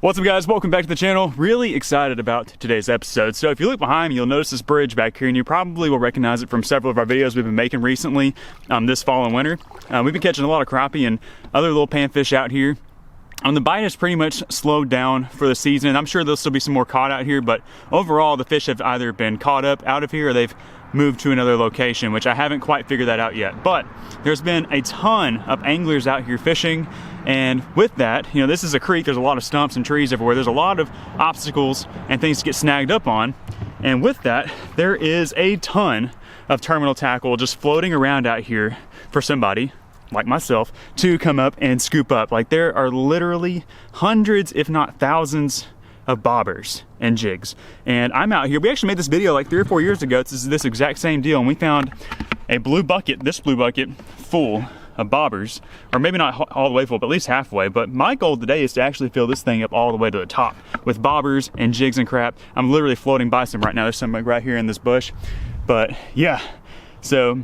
What's up guys, welcome back to the channel. Really excited about today's episode. So if you look behind me, you'll notice this bridge back here and you probably will recognize it from several of our videos we've been making recently this fall and winter. We've been catching a lot of crappie and other little panfish out here. The bite has pretty much slowed down for the season. I'm sure there'll still be some more caught out here, but overall the fish have either been caught up out of here or they've moved to another location, which I haven't quite figured that out yet. But there's been a ton of anglers out here fishing, and with that, you know, this is a creek, there's a lot of stumps and trees everywhere, there's a lot of obstacles and things to get snagged up on, and with that, there is a ton of terminal tackle just floating around out here for somebody like myself to come up and scoop up. Like, there are literally hundreds, if not thousands, of bobbers and jigs. And I'm out here, we actually made this video like 3 or 4 years ago. This is this exact same deal, and we found a blue bucket, this blue bucket full of bobbers, or maybe not all the way full, but at least halfway. But my goal today is to actually fill this thing up all the way to the top with bobbers and jigs and crap. I'm literally floating by some right now. There's some right here in this bush. But yeah, so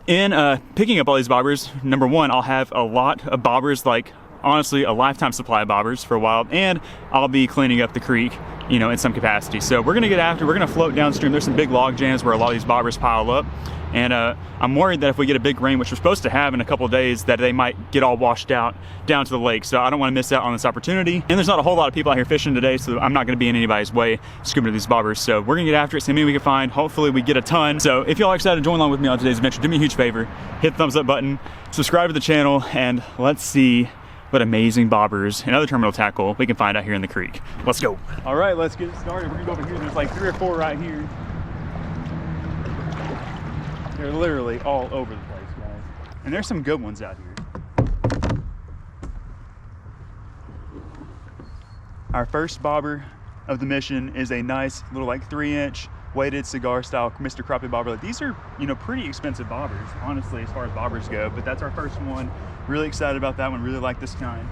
in picking up all these bobbers, number one, I'll have a lot of bobbers, like honestly a lifetime supply of bobbers for a while, and I'll be cleaning up the creek, you know, in some capacity. So we're gonna get after, we're gonna float downstream. There's some big log jams where a lot of these bobbers pile up, and I'm worried that if we get a big rain, which we're supposed to have in a couple of days, that they might get all washed out down to the lake. So I don't want to miss out on this opportunity. And there's not a whole lot of people out here fishing today, so I'm not going to be in anybody's way scooping these bobbers. So we're gonna get after it, see how many we can find. Hopefully we get a ton. So if y'all are excited to join along with me on today's adventure, do me a huge favor, hit the thumbs up button, subscribe to the channel, and let's see what amazing bobbers and other terminal tackle we can find out here in the creek. Let's go. All right, let's get started. We're gonna go over here. There's like 3 or 4 right here. They're literally all over the place, guys. And there's some good ones out here. Our first bobber of the mission is a nice little like 3-inch weighted cigar style Mr. Crappie bobber. Like, these are, you know, pretty expensive bobbers, honestly, as far as bobbers go, but that's our first one. Really excited about that one, really like this kind.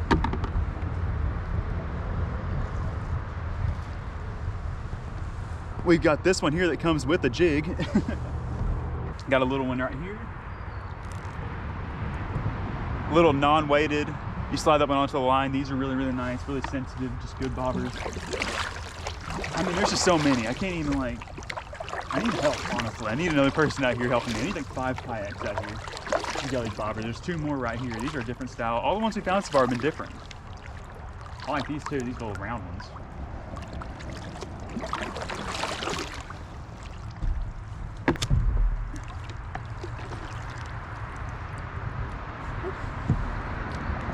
We've got this one here that comes with a jig. Got a little one right here. Little non-weighted. You slide that one onto the line. These are really, really nice, really sensitive, just good bobbers. I mean, there's just so many. I can't even like, I need help, honestly. I need another person out here helping me. I need like 5 kayaks out here. You got these bobbers. There's 2 more right here. These are a different style. All the ones we found so far have been different. I like these too, these little round ones.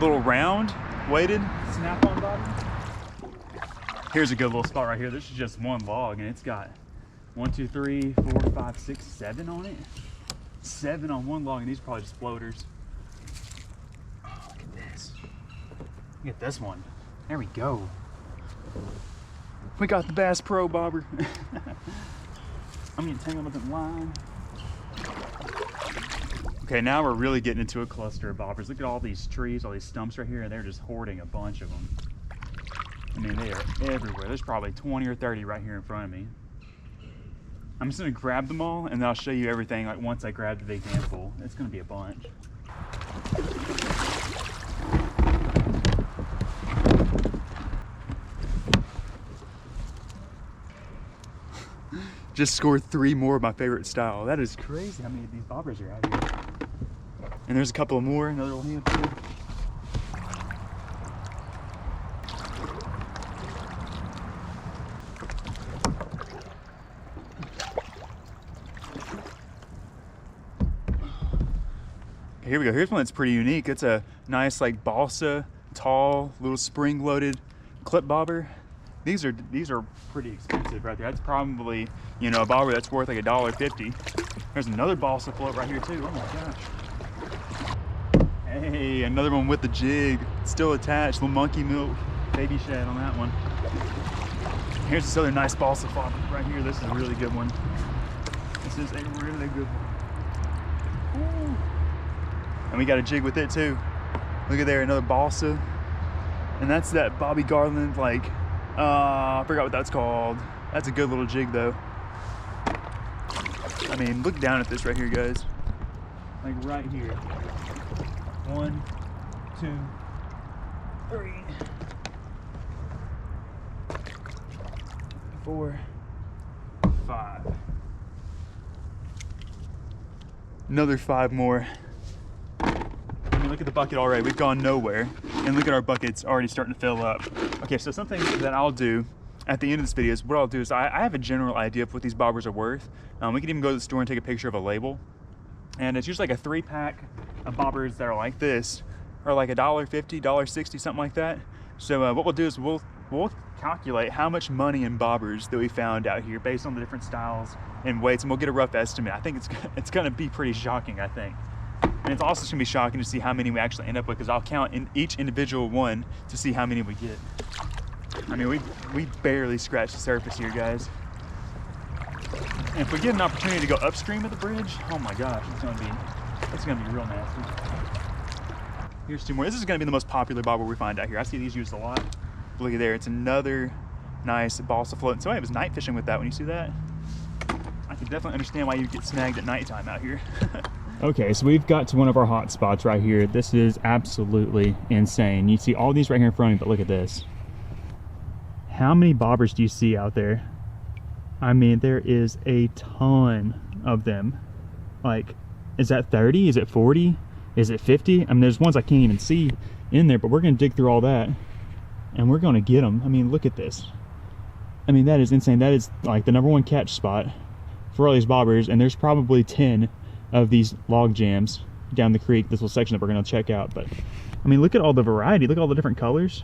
Little round, weighted, snap-on bobber. Here's a good little spot right here. This is just one log, and it's got 1, 2, 3, 4, 5, 6, 7 on it. 7 on one log, and these are probably just floaters. Oh, look at this. Look at this one. There we go. We got the Bass Pro bobber. I'm getting tangled up in line. Okay, now we're really getting into a cluster of bobbers. Look at all these trees, all these stumps right here, and they're just hoarding a bunch of them. I mean, they are everywhere. There's probably 20 or 30 right here in front of me. I'm just gonna grab them all, and then I'll show you everything like once I grab the big handful. It's gonna be a bunch. Just scored 3 more of my favorite style. That is crazy how many of these bobbers are out here. And there's a couple more, another little handful. Here we go. Here's one that's pretty unique. It's a nice like balsa, tall, little spring-loaded clip bobber. These are pretty expensive right there. That's probably, you know, a bobber that's worth like $1.50. There's another balsa float right here too. Oh my gosh. Hey, another one with the jig, still attached. Little monkey milk, baby shad on that one. Here's this other nice balsa float right here. This is a really good one. This is a really good one. Ooh. And we got a jig with it too. Look at there, another balsa. And that's that Bobby Garland, like, I forgot what that's called. That's a good little jig though. I mean, look down at this right here, guys. Like right here. 1, 2, 3. 4, 5. Another 5 more. I mean, look at the bucket already. We've gone nowhere. And look at our buckets already starting to fill up. Okay, so something that I'll do at the end of this video is what I'll do is I have a general idea of what these bobbers are worth. We can even go to the store and take a picture of a label. And it's usually like a 3-pack of bobbers that are like this, or like $1.50, $1.60, something like that. So what we'll do is we'll calculate how much money in bobbers that we found out here based on the different styles and weights, and we'll get a rough estimate. I think it's gonna be pretty shocking, I think. And it's also gonna be shocking to see how many we actually end up with, because I'll count in each individual one to see how many we get. I mean, we barely scratched the surface here, guys. And if we get an opportunity to go upstream of the bridge, oh my gosh, it's gonna be real nasty. Here's 2 more. This is gonna be the most popular bobber we find out here. I see these used a lot. Look at there, it's another nice balsa float. Somebody was night fishing with that. When you see that, I can definitely understand why you get snagged at nighttime out here. Okay, so we've got to one of our hot spots right here. This is absolutely insane. You see all these right here in front of me, but look at this. How many bobbers do you see out there? I mean, there is a ton of them. Like, is that 30? Is it 40? Is it 50? I mean, there's ones I can't even see in there, but we're gonna dig through all that and we're gonna get them. I mean, look at this. I mean, that is insane. That is like the #1 catch spot for all these bobbers, and there's probably 10 of these log jams down the creek, this little section that we're gonna check out. But I mean, look at all the variety, look at all the different colors.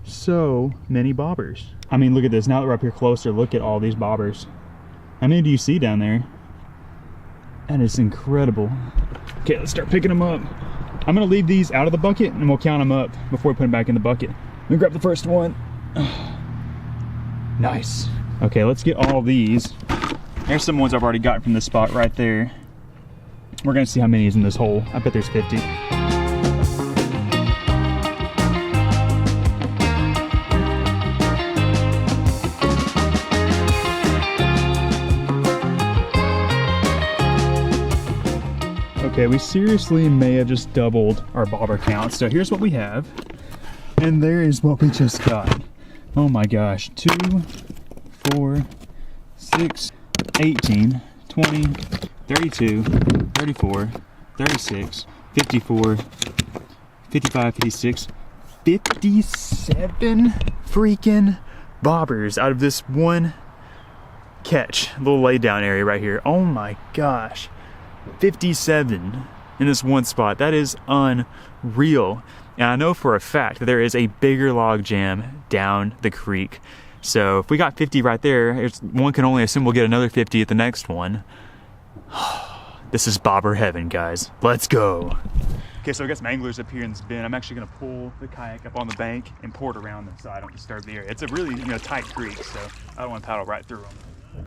So many bobbers. I mean, look at this. Now that we're up here closer, look at all these bobbers. How many do you see down there? That is incredible. Okay, let's start picking them up. I'm gonna leave these out of the bucket and we'll count them up before we put them back in the bucket. Let me grab the first one. Nice. Okay, let's get all these. There's some ones I've already gotten from this spot right there. We're gonna see how many is in this hole. I bet there's 50. Okay, we seriously may have just doubled our bobber count. So here's what we have, and there is what we just got. Oh my gosh, 2, 4, 6, 18, 20, 32, 34, 36, 54, 55, 56, 57 freaking bobbers out of this one catch, little lay down area right here. Oh my gosh. 57 in this one spot. That is unreal. And I know for a fact that there is a bigger log jam down the creek. So if we got 50 right there, one can only assume we'll get another 50 at the next one. This is bobber heaven, guys. Let's go. Okay, so I got some anglers up here in this bin. I'm actually gonna pull the kayak up on the bank and pour it around them so I don't disturb the area. It's a really tight creek, so I don't want to paddle right through them.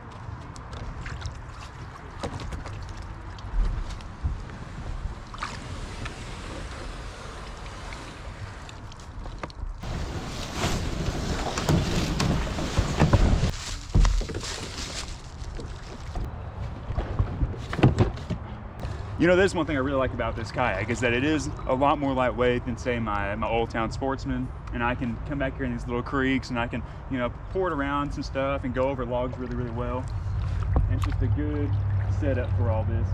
There's one thing I really like about this kayak is that it is a lot more lightweight than, say, my Old Town Sportsman. And I can come back here in these little creeks and I can, pour it around some stuff and go over logs really, really well. And it's just a good setup for all this.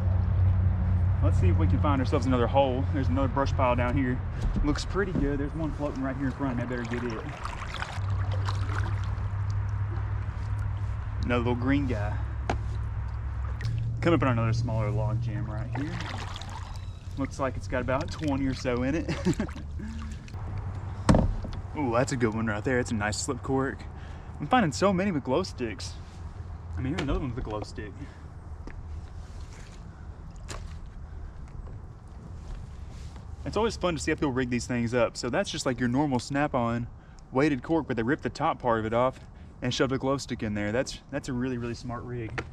Let's see if we can find ourselves another hole. There's another brush pile down here. Looks pretty good. There's one floating right here in front of me. I better get it. Another little green guy. Coming up on another smaller log jam right here. Looks like it's got about 20 or so in it. Ooh, that's a good one right there. It's a nice slip cork. I'm finding so many with glow sticks. I mean, here's another one with a glow stick. It's always fun to see how people rig these things up. So that's just like your normal snap-on weighted cork, but they ripped the top part of it off and shoved a glow stick in there. That's a really, really smart rig.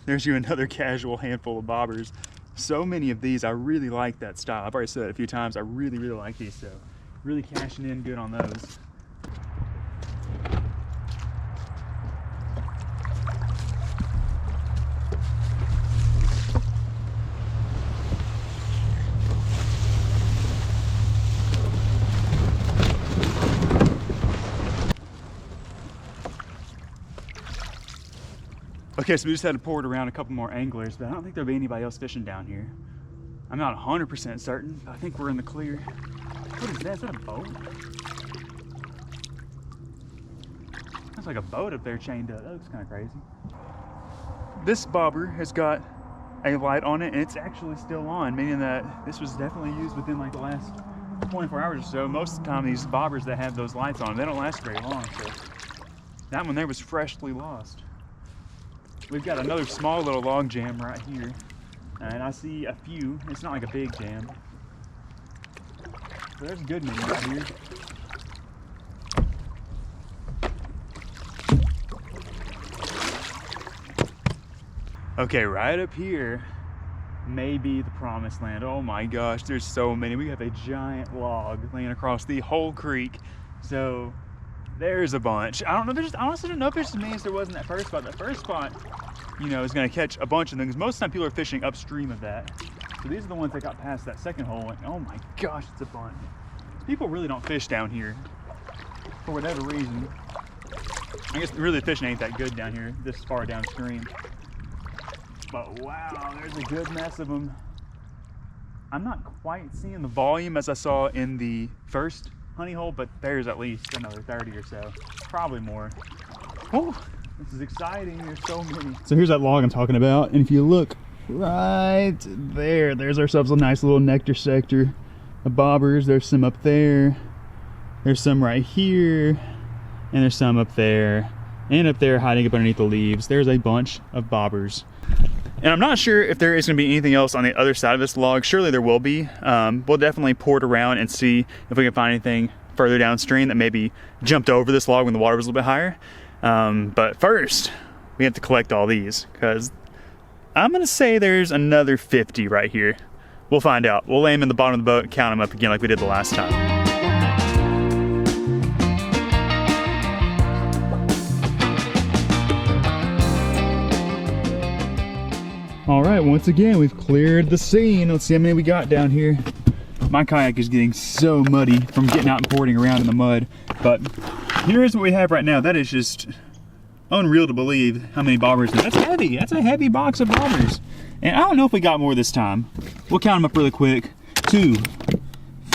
There's another casual handful of bobbers. So many of these, I really like that style. I've already said it a few times, I really, really like these, so really cashing in good on those. Okay, so we just had to port around a couple more anglers, but I don't think there'll be anybody else fishing down here. I'm not 100% certain, but I think we're in the clear. What is that? Is that a boat? That's like a boat up there chained up. That looks kind of crazy. This bobber has got a light on it, and it's actually still on, meaning that this was definitely used within like the last 24 hours or so. Most of the time, these bobbers that have those lights on, they don't last very long. So that one there was freshly lost. We've got another small little log jam right here, and I see a few. It's not like a big jam. So there's a good many right here. Okay, right up here may be the promised land. Oh my gosh, there's so many. We have a giant log laying across the whole creek. So there's a bunch. I don't know, I honestly don't know if it just means there wasn't that first spot. The first spot, you know, is gonna catch a bunch of them, because most of the time people are fishing upstream of that. So these are the ones that got past that second hole, and oh my gosh, it's a bunch. People really don't fish down here for whatever reason. I guess really fishing ain't that good down here, this far downstream. But wow, there's a good mess of them. I'm not quite seeing the volume as I saw in the first honey hole, but there's at least another 30 or so, probably more. Oh, this is exciting. There's so many. So here's that log I'm talking about, and if you look right there, there's ourselves a nice little nectar sector of bobbers. There's some up there, there's some right here, and there's some up there, and up there hiding up underneath the leaves. There's a bunch of bobbers. And I'm not sure if there is going to be anything else on the other side of this log. Surely there will be. We'll definitely port around and see if we can find anything further downstream that maybe jumped over this log when the water was a little bit higher. But first, we have to collect all these, because I'm going to say there's another 50 right here. We'll find out. We'll lay them in the bottom of the boat and count them up again like we did the last time. All right, once again, we've cleared the scene. Let's see how many we got down here. My kayak is getting so muddy from getting out and porting around in the mud. But here's what we have right now. That is just unreal to believe how many bobbers. That's heavy. That's a heavy box of bobbers. And I don't know if we got more this time. We'll count them up really quick. 2,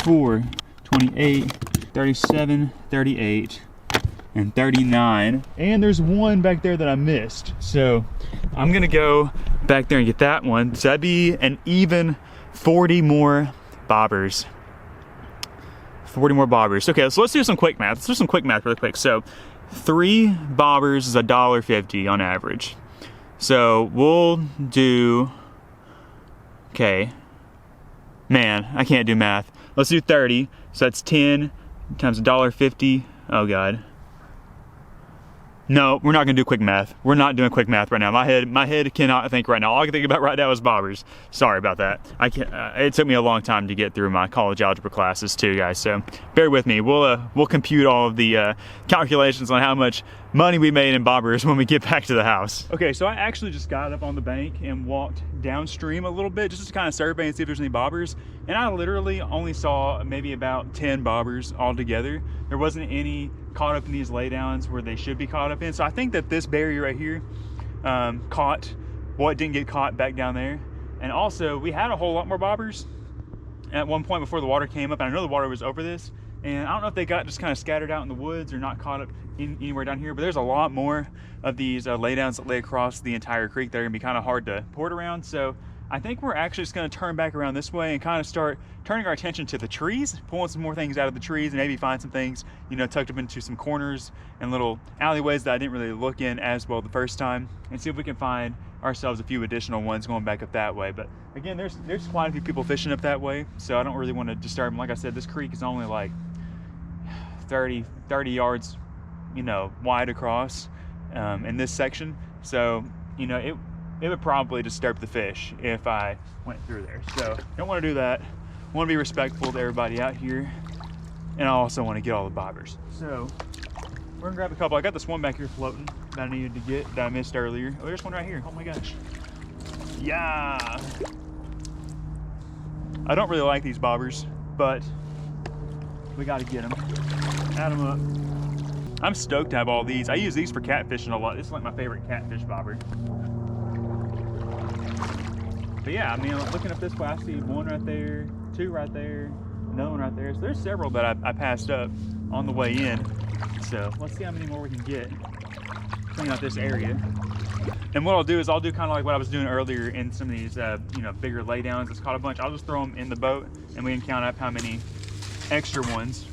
4, 28, 37, 38, and 39. And there's one back there that I missed. So I'm gonna go back there and get that one. So that'd be an even 40 more bobbers. 40 more bobbers. Okay, so let's do some quick math. Let's do some quick math really quick. So 3 bobbers is $1.50 on average. So we'll do, okay, man, I can't do math. Let's do 30. So that's 10 times $1.50. Oh God. No, we're not gonna do quick math. We're not doing quick math right now. My head cannot think right now. All I can think about right now is bobbers. Sorry about that. I can't. It took me a long time to get through my college algebra classes too, guys. So bear with me. We'll compute all of the calculations on how much money we made in bobbers when we get back to the house. Okay, so I actually just got up on the bank and walked downstream a little bit just to kind of survey and see if there's any bobbers. And I literally only saw maybe about 10 bobbers altogether. There wasn't any caught up in these laydowns where they should be caught up in. So I think that this barrier right here caught what didn't get caught back down there. And also we had a whole lot more bobbers at one point before the water came up, and I know the water was over this, and I don't know if they got just kind of scattered out in the woods or not caught up anywhere down here, but there's a lot more of these laydowns that lay across the entire creek that are gonna be kind of hard to port around. So I think we're actually just gonna turn back around this way and kind of start turning our attention to the trees, pulling some more things out of the trees, and maybe find some things, you know, tucked up into some corners and little alleyways that I didn't really look in as well the first time, and see if we can find ourselves a few additional ones going back up that way. But again, there's quite a few people fishing up that way, so I don't really want to disturb them. Like I said, this creek is only like 30 yards, you know, wide across in this section. So, you know, it would probably disturb the fish if I went through there. So don't want to do that. I want to be respectful to everybody out here, and I also want to get all the bobbers. So we're gonna grab a couple. I got this one back here floating that I needed to get that I missed earlier. Oh, there's one right here. Oh my gosh. Yeah. I don't really like these bobbers, but we got to get them. Add them up. I'm stoked to have all these. I use these for catfishing a lot. This is like my favorite catfish bobber. But yeah, I mean, looking up this way, I see one right there, two right there, another one right there. So there's several that I passed up on the way in. So let's see how many more we can get. Clean out this area. And what I'll do is I'll do kind of like what I was doing earlier in some of these, you know, bigger laydowns. It's caught a bunch. I'll just throw them in the boat and we can count up how many extra ones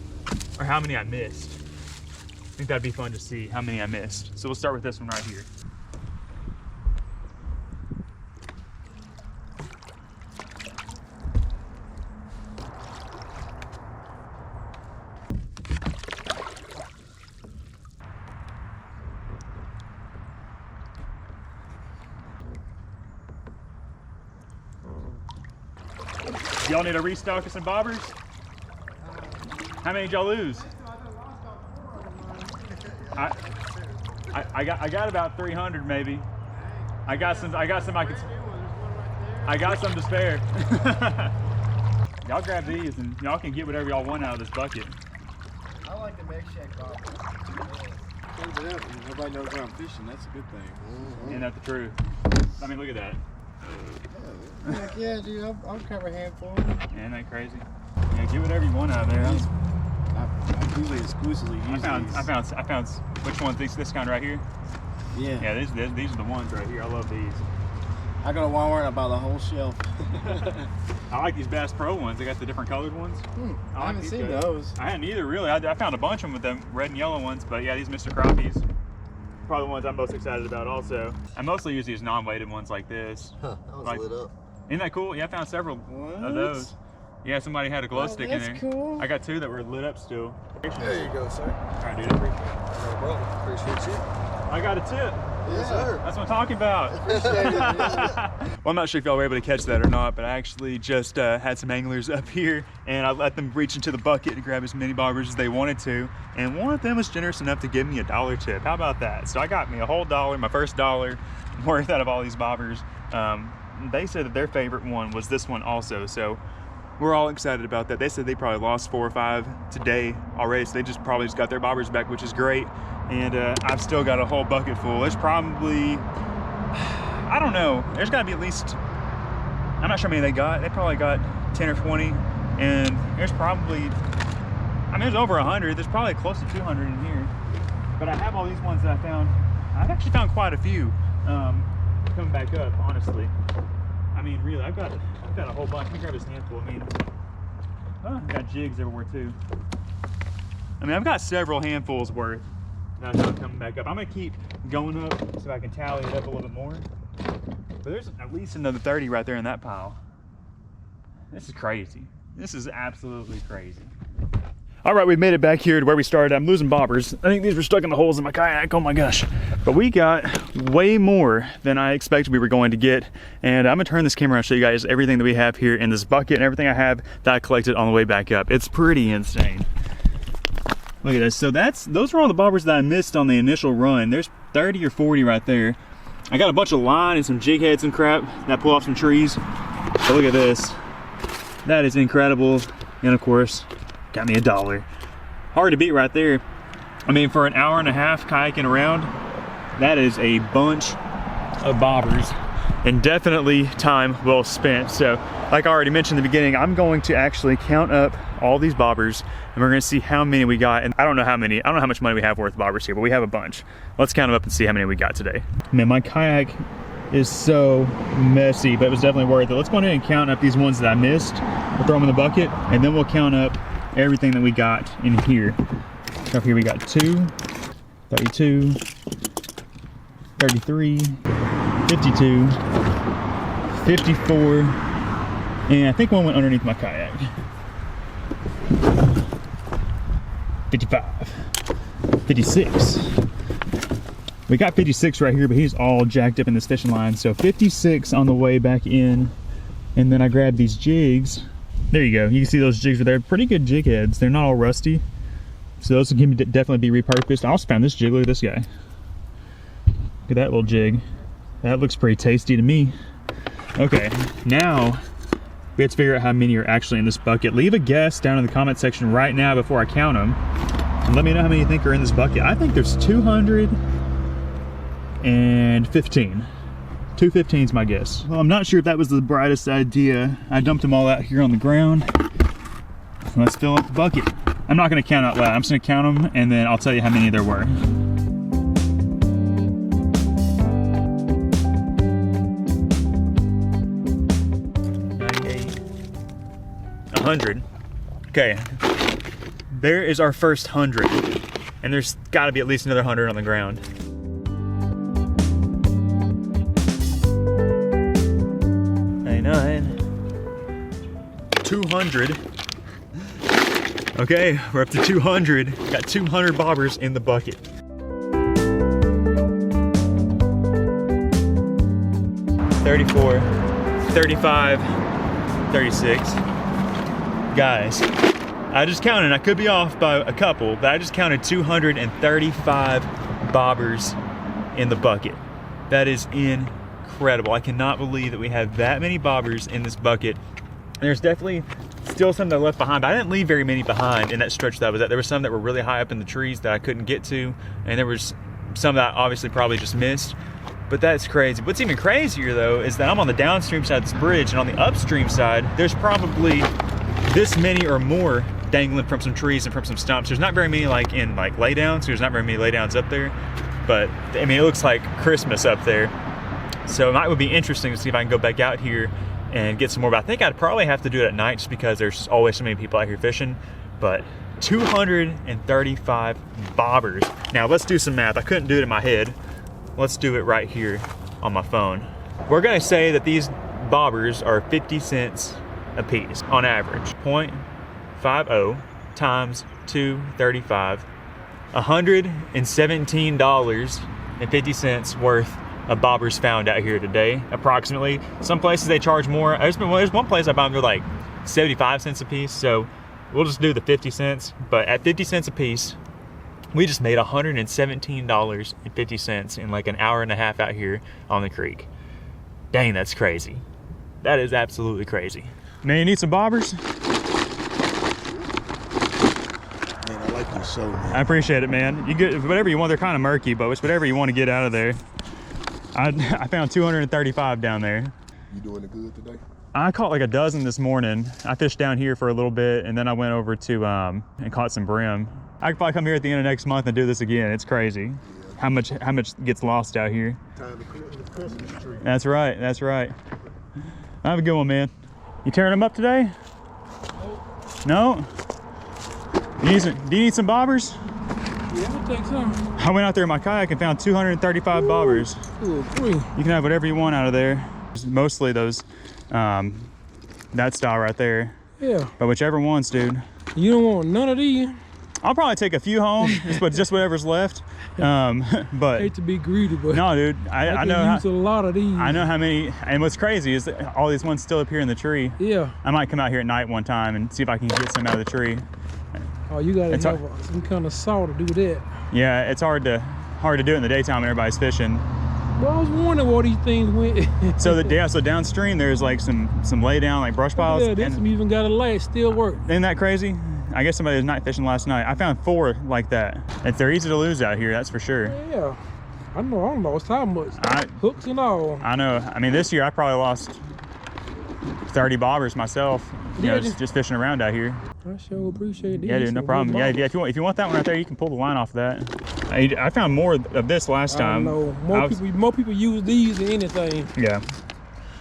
or how many I missed. I think that'd be fun to see how many I missed. So we'll start with this one right here. Y'all need a restock of some bobbers? How many did y'all lose? I got about 300 maybe. I got some to spare. Y'all grab these and y'all can get whatever y'all want out of this bucket. I like the make shack bobber. Nobody knows where I'm fishing. That's a good thing. Isn't that the truth? I mean, look at that. Heck yeah, dude, I'll cover a handful. Isn't that crazy? Yeah, get whatever you want out of there. I usually exclusively use these. I found which ones? This kind right here. Yeah. Yeah, these are the ones right here. I love these. I go to Walmart and I buy the whole shelf. I like these Bass Pro ones. They got the different colored ones. I haven't seen those. I hadn't either, really. I found a bunch of them with them red and yellow ones, but yeah, these Mr. Crappies. Probably the ones I'm most excited about also. I mostly use these non-weighted ones like this. Huh, that was like, lit up. Isn't that cool? Yeah, I found several of those. Yeah, somebody had a glow stick in there. That's cool. I got two that were lit up still. There you go, sir. All right, dude, I appreciate it. No problem. Appreciate you. I got a tip. Yes, sir. That's what I'm talking about. Appreciate it. Yeah. Well, I'm not sure if y'all were able to catch that or not, but I actually just had some anglers up here and I let them reach into the bucket to grab as many bobbers as they wanted to. And one of them was generous enough to give me a $1 tip. How about that? So I got me a whole $1, my first $1 worth out of all these bobbers. They said that their favorite one was this one also. So we're all excited about that. They said they probably lost 4 or 5 today already. So they probably got their bobbers back, which is great. And I've still got a whole bucket full. There's probably, I don't know, there's gotta be at least, I'm not sure how many they got. They probably got 10 or 20. And there's probably, I mean, there's over 100. There's probably close to 200 in here. But I have all these ones that I found. I've actually found quite a few coming back up, honestly. I mean, really, I've got a whole bunch. Let me grab this handful. I mean, I've got jigs everywhere too. I mean, I've got several handfuls worth that I found coming back up. I'm gonna keep going up so I can tally it up a little bit more. But there's at least another 30 right there in that pile. This is crazy. This is absolutely crazy. All right, we made it back here to where we started. I'm losing bobbers. I think these were stuck in the holes in my kayak. Oh my gosh. But we got way more than I expected we were going to get. And I'm gonna turn this camera and show you guys everything that we have here in this bucket and everything I have that I collected on the way back up. It's pretty insane. Look at this. So those are all the bobbers that I missed on the initial run. There's 30 or 40 right there. I got a bunch of line and some jig heads and crap that pull off some trees. But look at this. That is incredible. And of course, got me $1. Hard to beat right there. I mean, for an hour and a half kayaking around, that is a bunch of bobbers and definitely time well spent. So like I already mentioned in the beginning, I'm going to actually count up all these bobbers and we're gonna see how many we got. And I don't know how much money we have worth of bobbers here, but we have a bunch. Let's count them up and see how many we got today. Man, my kayak is so messy, but it was definitely worth it. Let's go ahead and count up these ones that I missed. We'll throw them in the bucket and then we'll count up everything that we got in here. So up here we got 2, 32, 33, 52, 54, and I think one went underneath my kayak. 55, 56. We got 56 right here, but he's all jacked up in this fishing line. So 56 on the way back in, and then I grabbed these jigs. There you go. You can see those jigs are there. Pretty good jig heads. They're not all rusty. So those can definitely be repurposed. I also found this jig. Look at this guy. Look at that little jig. That looks pretty tasty to me. Okay, now we have to figure out how many are actually in this bucket. Leave a guess down in the comment section right now before I count them. Let me know how many you think are in this bucket. I think there's 215. 215 is my guess. Well, I'm not sure if that was the brightest idea. I dumped them all out here on the ground. Let's fill up the bucket. I'm not gonna count out loud. I'm just gonna count them and then I'll tell you how many there were. 100. Okay, there is our first 100, and there's got to be at least another 100 on the ground. $99, 200. Okay, we're up to 200. Got 200 bobbers in the bucket. $34, $35, $36. Guys, I just counted, I could be off by a couple, but I just counted 235 bobbers in the bucket. That is incredible. I cannot believe that we have that many bobbers in this bucket. There's definitely still some that are left behind, but I didn't leave very many behind in that stretch that I was at. There were some that were really high up in the trees that I couldn't get to, and there was some that I obviously probably just missed. But that's crazy. What's even crazier though is that I'm on the downstream side of this bridge, and on the upstream side, there's probably this many or more dangling from some trees and from some stumps. There's not very many like in like laydowns. There's not very many laydowns up there, but I mean, it looks like Christmas up there. So it would be interesting to see if I can go back out here and get some more, but I think I'd probably have to do it at night just because there's always so many people out here fishing. But 235 bobbers. Now let's do some math. I couldn't do it in my head. Let's do it right here on my phone. We're gonna say that these bobbers are 50 cents a piece on average. 0.50 times 235, $117.50 worth of bobbers found out here today, approximately. Some places they charge more. There's one place I found they're like 75 cents a piece, so we'll just do the 50 cents. But at 50 cents a piece, we just made $117.50 in like an hour and a half out here on the creek. Dang, that's crazy. That is absolutely crazy. Man, you need some bobbers? Man, I like your show, man. I appreciate it, man. You get whatever you want. They're kind of murky, but it's whatever you want to get out of there. I found 235 down there. You doing it good today? I caught like a dozen this morning. I fished down here for a little bit, and then I went over to and caught some brim. I could probably come here at the end of next month and do this again. It's crazy. Yeah. How much gets lost out here. Time to clear the Christmas tree. That's right. That's right. Have a good one, man. You tearing them up today? No. Do you need some bobbers? Yeah, I'll take some. I went out there in my kayak and found 235 bobbers. Ooh, You can have whatever you want out of there. Mostly those, that style right there. Yeah. But whichever ones, dude. You don't want none of these? I'll probably take a few home, just whatever's left. But Hate to be greedy, but no, dude, I know use a lot of these. I know how many. And what's crazy is that all these ones still up here in the tree. Yeah. I might come out here at night one time and see if I can get some out of the tree. Oh, you gotta It's have some kind of saw to do that. Yeah, it's hard to do it in the daytime when everybody's fishing. Well, I was wondering where these things went. So so downstream there's like some lay down like brush piles. Yeah, this one even got a light, still work. Isn't that crazy? I guess somebody was night fishing last night. I found 4 like that. They're easy to lose out here, that's for sure. Yeah. I don't lost how much. Hooks and all. I know. I mean, this year I probably lost 30 bobbers myself. You know, just fishing around out here. I sure appreciate it. Yeah, dude, no problem. Yeah, if you want that one right there, you can pull the line off of that. I found more of this last time. I know. More people use these than anything. Yeah.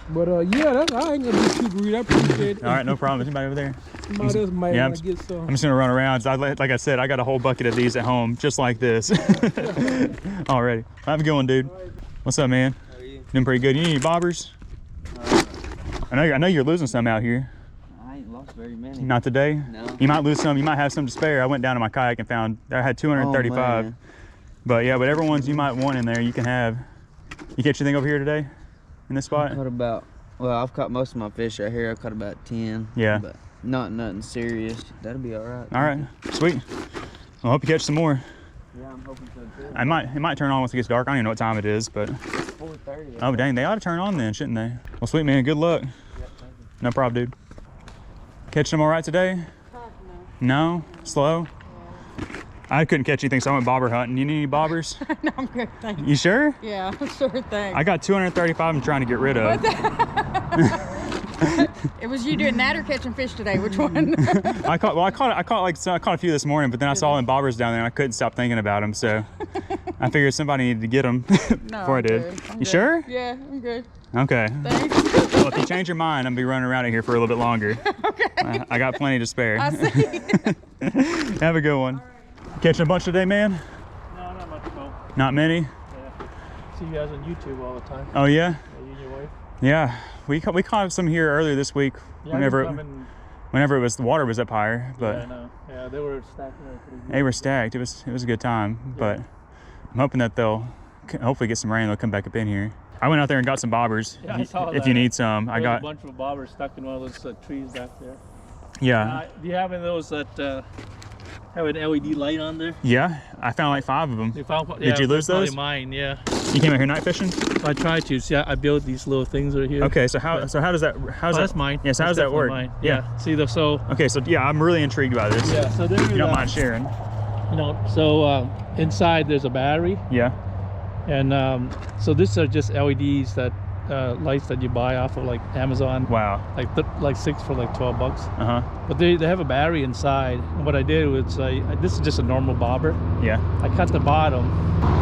But yeah, I ain't gonna be too greedy. I appreciate it. All right, no problem. Is anybody over there? Somebody else might Yeah, want to get some. I'm just gonna run around. Like I said, I got a whole bucket of these at home, just like this. Already. Have a good one, dude. What's up, man? How are you? Doing pretty good. You need any bobbers? I know you're losing some out here. I ain't lost very many. Not today? No. You might lose some. You might have some to spare. I went down to my kayak and found I had 235. Oh, but yeah, whatever ones you might want in there, you can have. You catch anything over here today in this spot? I've caught most of my fish right here. I caught about 10. Yeah. But nothing serious. That'll be all right. All right, sweet. Well, I hope you catch some more. Yeah, I'm hoping so too. It might turn on once it gets dark. I don't even know what time it is, but. 4:30. Oh dang, they ought to turn on then, shouldn't they? Well, sweet man, good luck. Yep, thank you. No problem, dude. Catch them all right today? No? Slow? I couldn't catch anything, so I went bobber hunting. You need any bobbers? No, I'm good, thanks. You sure? Yeah, sure thing. I got 235 I'm trying to get rid of. It was you doing that or catching fish today? Which one? I caught a few this morning, but then I saw them bobbers down there and I couldn't stop thinking about them, so I figured somebody needed to get them before I did. You sure? Yeah, I'm good. Okay. Thanks. Well, if you change your mind, I'm gonna be running around here for a little bit longer. Okay. I got plenty to spare. I see. Have a good one. Catching a bunch today, man? No, not much, no. Not many? Yeah. See you guys on YouTube all the time. Oh yeah? Yeah, you and your wife. Yeah. We caught some here earlier this week. Yeah, Whenever the water was up higher, but yeah, I know. Yeah, they were stacking there pretty good. they were stacked. It was a good time, but I'm hoping that they'll hopefully get some rain. They'll come back up in here. I went out there and got some bobbers. Yeah, I saw if that. you need some, I got a bunch of bobbers stuck in one of those trees back there. Yeah. Do you have any of those that have an LED light on there? Yeah, I found like 5 of them. You found, Did you lose those? Mine, yeah. You came out here night fishing? I tried to. See, I built these little things right here. Okay, so how does that? That's mine. Yeah, so how does that work? Mine. Yeah. See so. Okay, so yeah, I'm really intrigued by this. Yeah. So there. You don't mind sharing? You know. So inside there's a battery, Yeah. and so these are just LEDs that lights that you buy off of like Amazon. Wow. Like 6 for like $12. Uh huh. But they have a battery inside. And what I did was this is just a normal bobber. Yeah. I cut the bottom.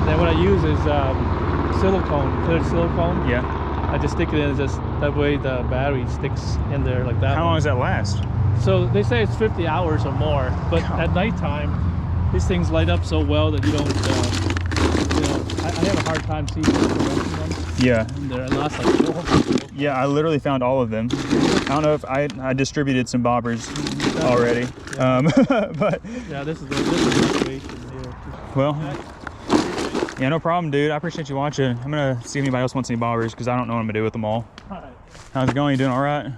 Then what I use is silicone, clear silicone. Yeah. I just stick it in, just that way the battery sticks in there like that. How long does that last? So they say it's 50 hours or more, but at nighttime, these things light up so well that you don't, I have a hard time seeing them. Yeah. And they're lost like 4. Yeah, I literally found all of them. I don't know if I distributed some bobbers already, but yeah, this is the situation here. well, yeah, no problem, dude. I appreciate you watching. I'm gonna see if anybody else wants any bobbers because I don't know what I'm gonna do with them all. All right. How's it going? You doing all right? I'm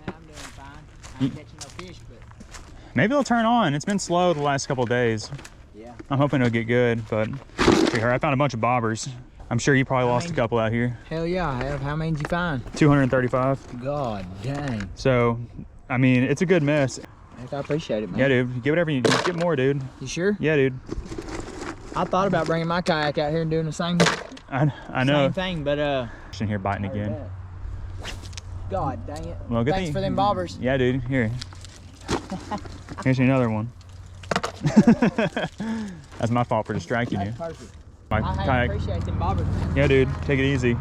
doing fine. I'm catching no fish, but Maybe they'll turn on. It's been slow the last couple of days. yeah. I'm hoping it'll get good, but I found a bunch of bobbers. I'm sure you probably lost a couple out here. Hell yeah, I have. How many did you find? 235. God dang. So, I mean, it's a good mess. Heck, I appreciate it, man. Yeah, dude. Get whatever you get more, dude. You sure? Yeah, dude. I thought about bringing my kayak out here and doing the same I know. same thing, but In here biting again. God dang it. Well, good Thanks thing. for them bobbers. Yeah, dude. Here. Here's another one. That's my fault for distracting you. That's perfect. My I kayak. appreciate them bobbers, man. Yeah, dude. Take it easy.